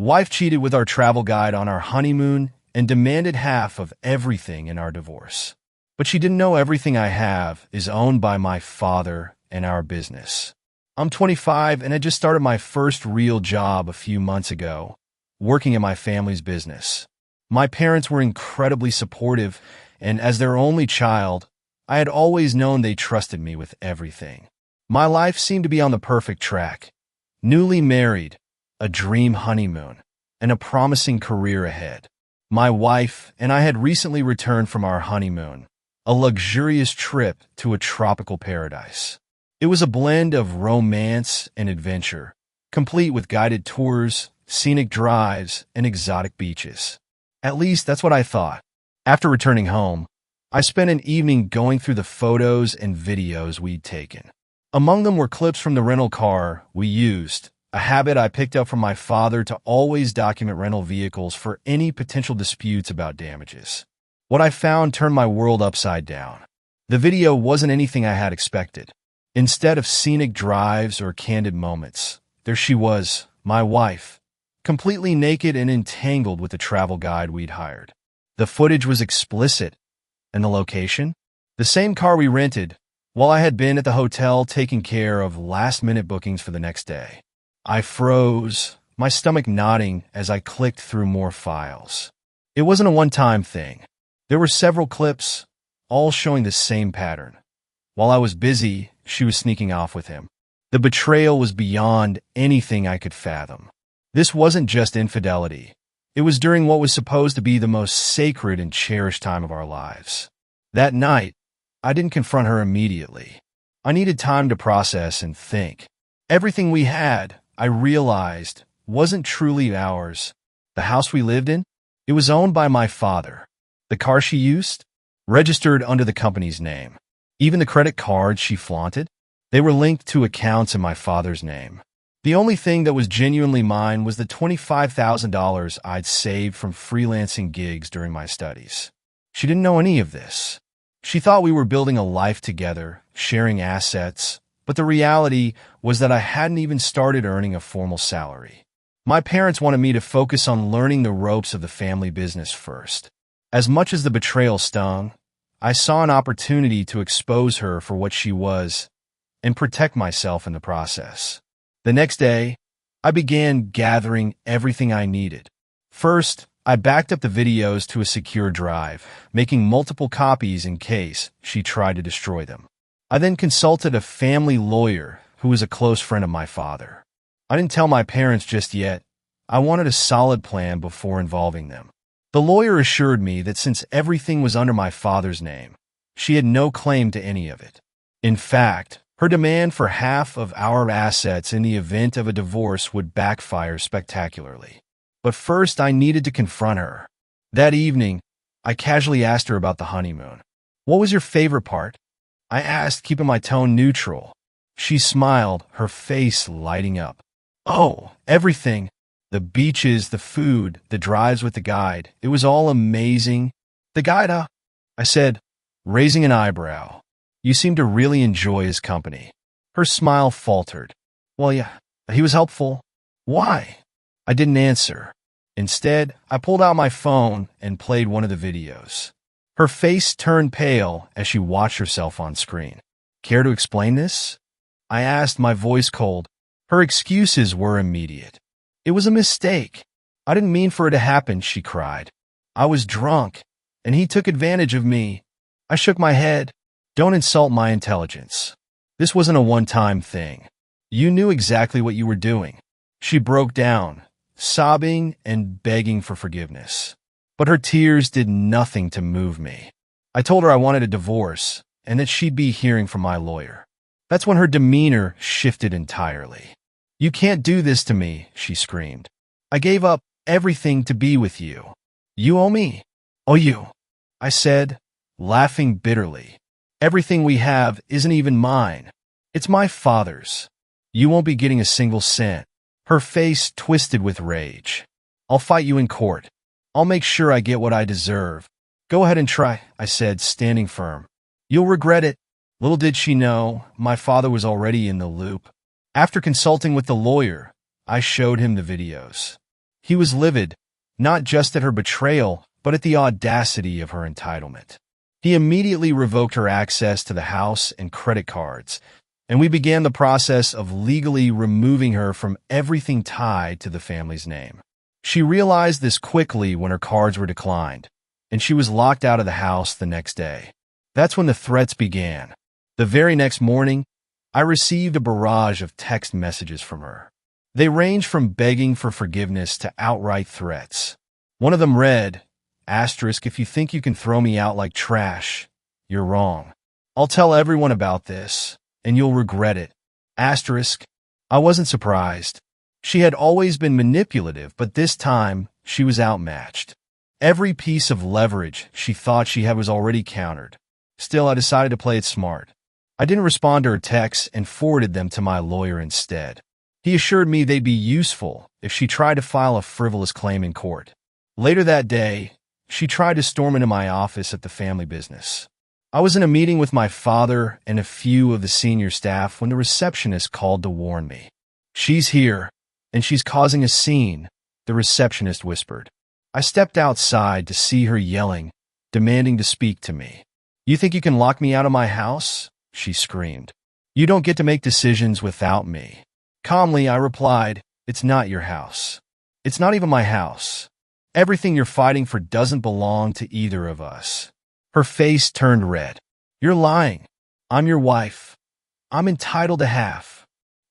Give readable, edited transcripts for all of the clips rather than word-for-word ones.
Wife cheated with our travel guide on our honeymoon and demanded half of everything in our divorce. But she didn't know everything I have is owned by my father and our business. I'm 25 and I just started my first real job a few months ago, working in my family's business. My parents were incredibly supportive, and as their only child, I had always known they trusted me with everything. My life seemed to be on the perfect track. Newly married, a dream honeymoon, and a promising career ahead. My wife and I had recently returned from our honeymoon, a luxurious trip to a tropical paradise. It was a blend of romance and adventure, complete with guided tours, scenic drives, and exotic beaches. At least that's what I thought. After returning home, I spent an evening going through the photos and videos we'd taken. Among them were clips from the rental car we used, a habit I picked up from my father to always document rental vehicles for any potential disputes about damages. What I found turned my world upside down. The video wasn't anything I had expected. Instead of scenic drives or candid moments, there she was, my wife, completely naked and entangled with the travel guide we'd hired. The footage was explicit, and the location? The same car we rented, while I had been at the hotel taking care of last-minute bookings for the next day. I froze, my stomach nodding as I clicked through more files. It wasn't a one-time thing. There were several clips, all showing the same pattern. While I was busy, she was sneaking off with him. The betrayal was beyond anything I could fathom. This wasn't just infidelity. It was during what was supposed to be the most sacred and cherished time of our lives. That night, I didn't confront her immediately. I needed time to process and think. Everything we had, I realized, wasn't truly ours. The house we lived in? It was owned by my father. The car she used? Registered under the company's name. Even the credit cards she flaunted? They were linked to accounts in my father's name. The only thing that was genuinely mine was the $25,000 I'd saved from freelancing gigs during my studies. She didn't know any of this. She thought we were building a life together, sharing assets, but the reality was that I hadn't even started earning a formal salary. My parents wanted me to focus on learning the ropes of the family business first. As much as the betrayal stung, I saw an opportunity to expose her for what she was and protect myself in the process. The next day, I began gathering everything I needed. First, I backed up the videos to a secure drive, making multiple copies in case she tried to destroy them. I then consulted a family lawyer who was a close friend of my father. I didn't tell my parents just yet. I wanted a solid plan before involving them. The lawyer assured me that since everything was under my father's name, she had no claim to any of it. In fact, her demand for half of our assets in the event of a divorce would backfire spectacularly. But first, I needed to confront her. That evening, I casually asked her about the honeymoon. "What was your favorite part?" I asked, keeping my tone neutral. She smiled, her face lighting up. "Oh, everything. The beaches, the food, the drives with the guide. It was all amazing." "The guide, huh?" I said, raising an eyebrow. "You seem to really enjoy his company." Her smile faltered. "Well, yeah, he was helpful." "Why?" I didn't answer. Instead, I pulled out my phone and played one of the videos. Her face turned pale as she watched herself on screen. "Care to explain this?" I asked, my voice cold. Her excuses were immediate. "It was a mistake. I didn't mean for it to happen," she cried. "I was drunk, and he took advantage of me." I shook my head. "Don't insult my intelligence. This wasn't a one-time thing. You knew exactly what you were doing." She broke down, sobbing and begging for forgiveness. But her tears did nothing to move me. I told her I wanted a divorce and that she'd be hearing from my lawyer. That's when her demeanor shifted entirely. "You can't do this to me," she screamed. "I gave up everything to be with you. You owe me." "Oh, you," I said, laughing bitterly. "Everything we have isn't even mine. It's my father's. You won't be getting a single cent." Her face twisted with rage. "I'll fight you in court. I'll make sure I get what I deserve." "Go ahead and try," I said, standing firm. "You'll regret it." Little did she know, my father was already in the loop. After consulting with the lawyer, I showed him the videos. He was livid, not just at her betrayal, but at the audacity of her entitlement. He immediately revoked her access to the house and credit cards, and we began the process of legally removing her from everything tied to the family's name. She realized this quickly when her cards were declined, and she was locked out of the house the next day. That's when the threats began. The very next morning, I received a barrage of text messages from her. They ranged from begging for forgiveness to outright threats. One of them read, "If you think you can throw me out like trash, you're wrong. I'll tell everyone about this, and you'll regret it." I wasn't surprised. She had always been manipulative, but this time she was outmatched. Every piece of leverage she thought she had was already countered. Still, I decided to play it smart. I didn't respond to her texts and forwarded them to my lawyer instead. He assured me they'd be useful if she tried to file a frivolous claim in court. Later that day, she tried to storm into my office at the family business. I was in a meeting with my father and a few of the senior staff when the receptionist called to warn me. "She's here, and she's causing a scene," the receptionist whispered. I stepped outside to see her yelling, demanding to speak to me. "You think you can lock me out of my house?" she screamed. "You don't get to make decisions without me." Calmly, I replied, "It's not your house. It's not even my house. Everything you're fighting for doesn't belong to either of us." Her face turned red. "You're lying. I'm your wife. I'm entitled to half."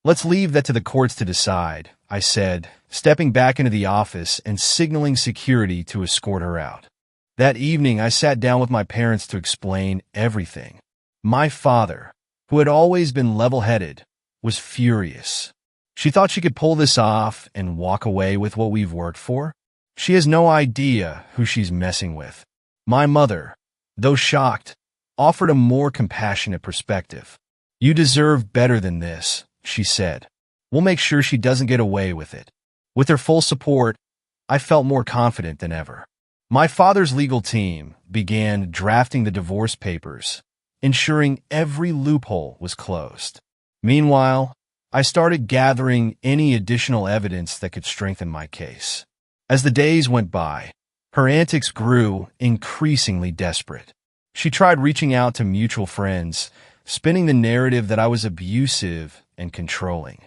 "Let's leave that to the courts to decide," I said, stepping back into the office and signaling security to escort her out. That evening, I sat down with my parents to explain everything. My father, who had always been level-headed, was furious. She thought she could pull this off and walk away with what we've worked for. She has no idea who she's messing with. My mother, though shocked, offered a more compassionate perspective. "You deserve better than this," she said. "We'll make sure she doesn't get away with it." With her full support, I felt more confident than ever. My father's legal team began drafting the divorce papers, ensuring every loophole was closed. Meanwhile, I started gathering any additional evidence that could strengthen my case. As the days went by, her antics grew increasingly desperate. She tried reaching out to mutual friends, spinning the narrative that I was abusive and controlling.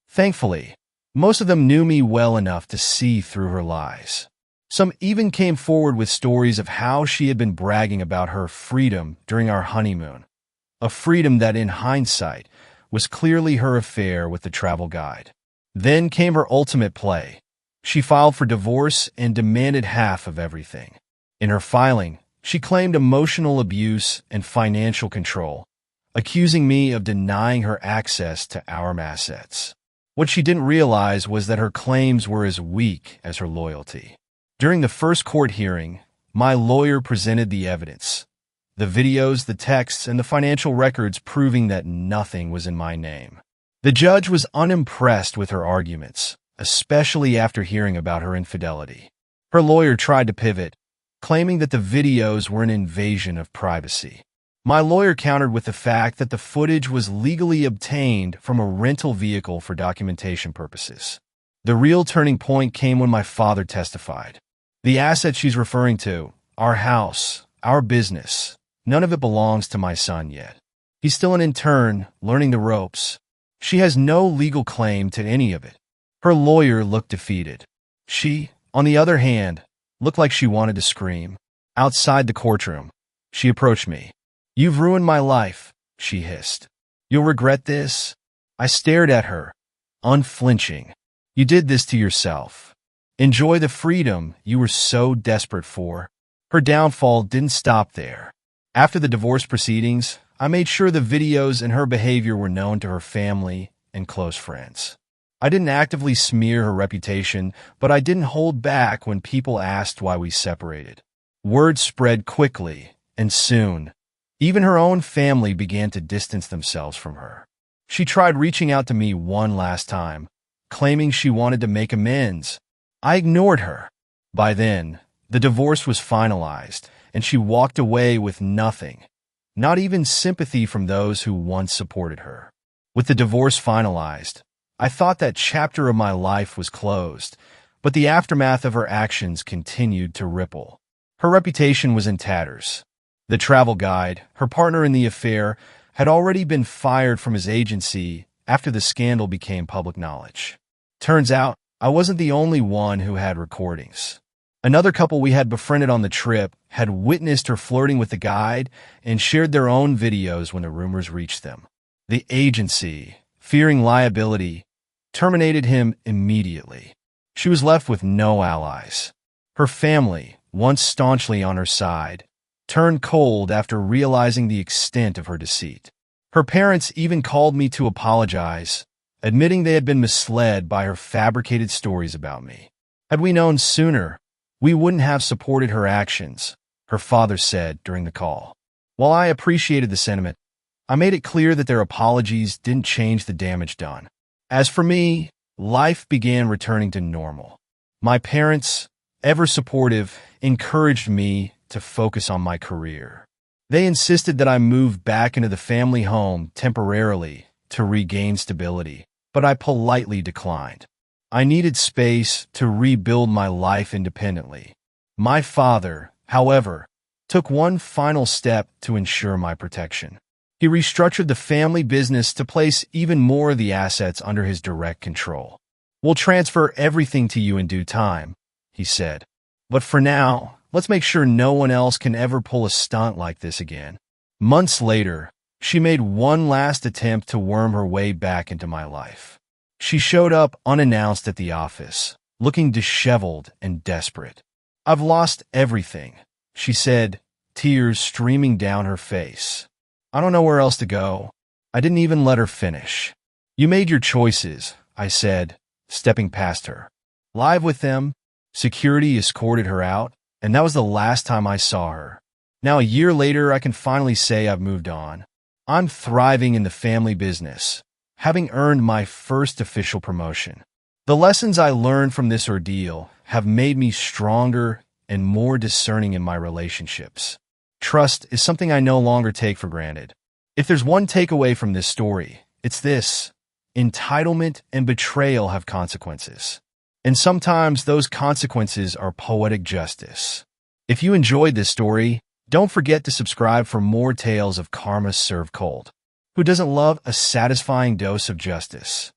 Thankfully, most of them knew me well enough to see through her lies. Some even came forward with stories of how she had been bragging about her freedom during our honeymoon, a freedom that, in hindsight, was clearly her affair with the travel guide. Then came her ultimate play. She filed for divorce and demanded half of everything. In her filing, she claimed emotional abuse and financial control, accusing me of denying her access to our assets. What she didn't realize was that her claims were as weak as her loyalty. During the first court hearing, my lawyer presented the evidence. The videos, the texts, and the financial records proving that nothing was in my name. The judge was unimpressed with her arguments, especially after hearing about her infidelity. Her lawyer tried to pivot, claiming that the videos were an invasion of privacy. My lawyer countered with the fact that the footage was legally obtained from a rental vehicle for documentation purposes. The real turning point came when my father testified. "The asset she's referring to, our house, our business, none of it belongs to my son yet. He's still an intern, learning the ropes. She has no legal claim to any of it." Her lawyer looked defeated. She, on the other hand, looked like she wanted to scream. Outside the courtroom, she approached me. "You've ruined my life," she hissed. "You'll regret this." I stared at her, unflinching. "You did this to yourself. Enjoy the freedom you were so desperate for." Her downfall didn't stop there. After the divorce proceedings, I made sure the videos and her behavior were known to her family and close friends. I didn't actively smear her reputation, but I didn't hold back when people asked why we separated. Word spread quickly, and soon, even her own family began to distance themselves from her. She tried reaching out to me one last time, claiming she wanted to make amends. I ignored her. By then, the divorce was finalized, and she walked away with nothing, not even sympathy from those who once supported her. With the divorce finalized, I thought that chapter of my life was closed, But the aftermath of her actions continued to ripple. Her reputation was in tatters. The travel guide, her partner in the affair, had already been fired from his agency after the scandal became public knowledge. Turns out, I wasn't the only one who had recordings. Another couple we had befriended on the trip had witnessed her flirting with the guide and shared their own videos when the rumors reached them. The agency, fearing liability, terminated him immediately. She was left with no allies. Her family, once staunchly on her side, turned cold after realizing the extent of her deceit. Her parents even called me to apologize, admitting they had been misled by her fabricated stories about me. Had we known sooner, we wouldn't have supported her actions, her father said during the call. While I appreciated the sentiment, I made it clear that their apologies didn't change the damage done. As for me, life began returning to normal. My parents, ever supportive, encouraged me to focus on my career. They insisted that I move back into the family home temporarily to regain stability, but I politely declined. I needed space to rebuild my life independently. My father, however, took one final step to ensure my protection. He restructured the family business to place even more of the assets under his direct control. "We'll transfer everything to you in due time," he said. "But for now, let's make sure no one else can ever pull a stunt like this again." Months later, she made one last attempt to worm her way back into my life. She showed up unannounced at the office, looking disheveled and desperate. "I've lost everything," she said, tears streaming down her face. "I don't know where else to go." I didn't even let her finish. "You made your choices," I said, stepping past her. Live with them, security escorted her out, and that was the last time I saw her. Now, a year later, I can finally say I've moved on. I'm thriving in the family business, having earned my first official promotion. The lessons I learned from this ordeal have made me stronger and more discerning in my relationships. Trust is something I no longer take for granted. If there's one takeaway from this story, it's this: entitlement and betrayal have consequences. And sometimes those consequences are poetic justice. If you enjoyed this story, don't forget to subscribe for more tales of karma served cold. Who doesn't love a satisfying dose of justice?